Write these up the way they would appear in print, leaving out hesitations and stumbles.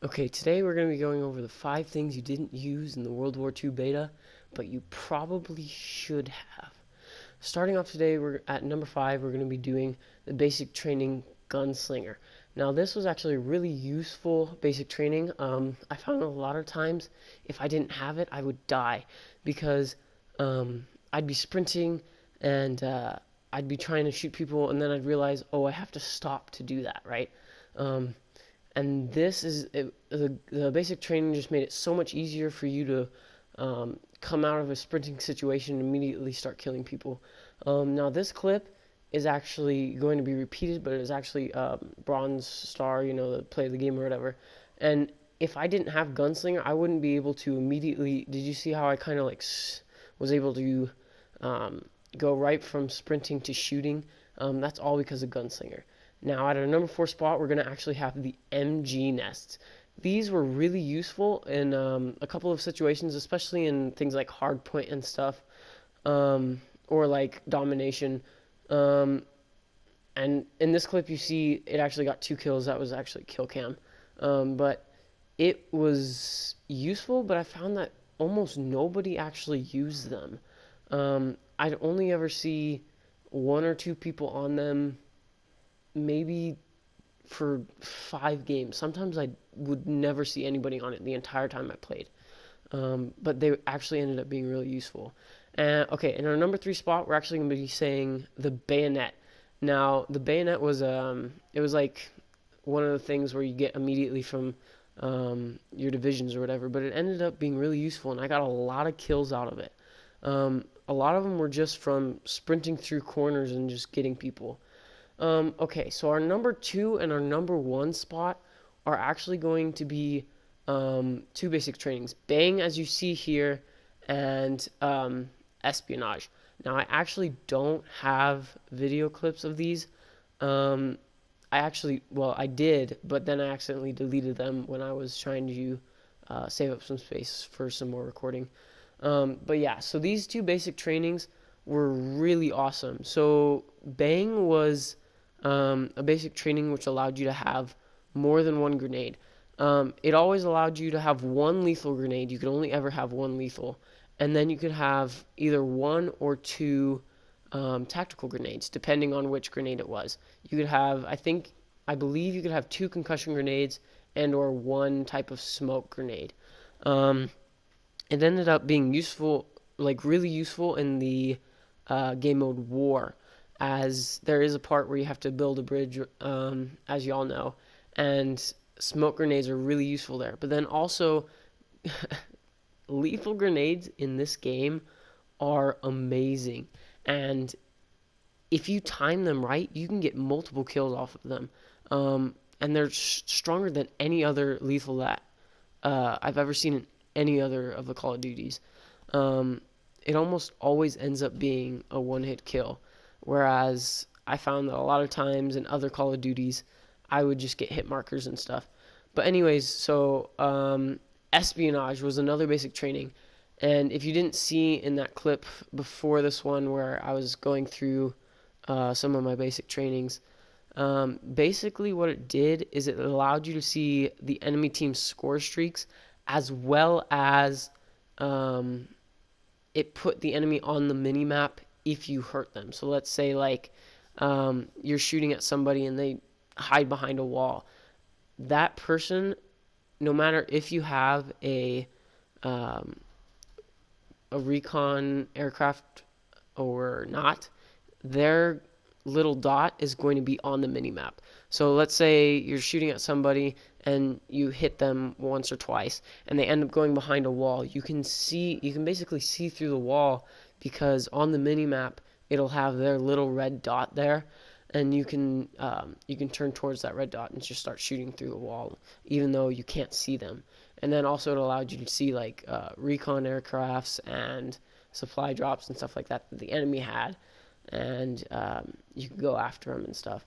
Okay, today we're going to be going over the 5 things you didn't use in the World War II beta, but you probably should have. Starting off today, we're at number 5, we're going to be doing the basic training gunslinger. Now, this was actually really useful basic training. I found a lot of times if I didn't have it, I would die because I'd be sprinting and I'd be trying to shoot people, and then I'd realize, oh, I have to stop to do that, right? Um, and the basic training just made it so much easier for you to come out of a sprinting situation and immediately start killing people. Now this clip is actually going to be repeated, but it's actually Bronze Star, the play of the game or whatever. And if I didn't have Gunslinger, I wouldn't be able to immediately. Did you see how I kind of like was able to um, go right from sprinting to shooting? That's all because of Gunslinger. Now, at our number 4 spot, we're going to actually have the MG nests. These were really useful in a couple of situations, especially in things like hardpoint and stuff, or like domination. Um, and in this clip, you see it actually got 2 kills. That was actually kill cam. But it was useful, but I found that almost nobody actually used them. I'd only ever see 1 or 2 people on them, maybe for 5 games. Sometimes I would never see anybody on it the entire time I played. But they actually ended up being really useful. Okay, in our number 3 spot, we're actually going to be saying the bayonet. Now, the bayonet was it was like one of the things where you get immediately from your divisions or whatever, but it ended up being really useful, and I got a lot of kills out of it. A lot of them were just from sprinting through corners and just getting people. Okay, so our number 2 and our number 1 spot are actually going to be 2 basic trainings. Bang, as you see here, and espionage. Now, I actually don't have video clips of these. I did, but then I accidentally deleted them when I was trying to save up some space for some more recording. But yeah, so these 2 basic trainings were really awesome. So Bang was a basic training which allowed you to have more than 1 grenade. It always allowed you to have 1 lethal grenade. You could only ever have 1 lethal. And then you could have either 1 or 2 tactical grenades, depending on which grenade it was. You could have, I believe you could have 2 concussion grenades and/or 1 type of smoke grenade. It ended up being useful, like really useful in the game mode War, as there is a part where you have to build a bridge, as you all know, and smoke grenades are really useful there. But then also, lethal grenades in this game are amazing, and if you time them right, you can get multiple kills off of them. And they're stronger than any other lethal that I've ever seen in any other of the Call of Duties. It almost always ends up being a one-hit kill, whereas I found that a lot of times in other Call of Duties, I would just get hit markers and stuff. But anyways, so espionage was another basic training, and if you didn't see in that clip before this one where I was going through some of my basic trainings, basically what it did is it allowed you to see the enemy team's score streaks, as well as it put the enemy on the mini map if you hurt them. So let's say like you're shooting at somebody and they hide behind a wall. That person, no matter if you have a recon aircraft or not, their little dot is going to be on the mini map. So let's say you're shooting at somebody and you hit them once or twice and they end up going behind a wall. You can basically see through the wall, because on the mini map it'll have their little red dot there, and you can turn towards that red dot and just start shooting through the wall even though you can't see them. And then also it allowed you to see like recon aircrafts and supply drops and stuff like that that the enemy had, and you can go after them and stuff.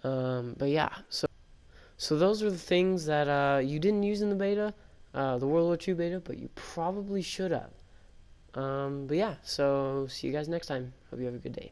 But yeah, so those are the things that you didn't use in the beta, the World War II beta, but you probably should have. But yeah, so see you guys next time. Hope you have a good day.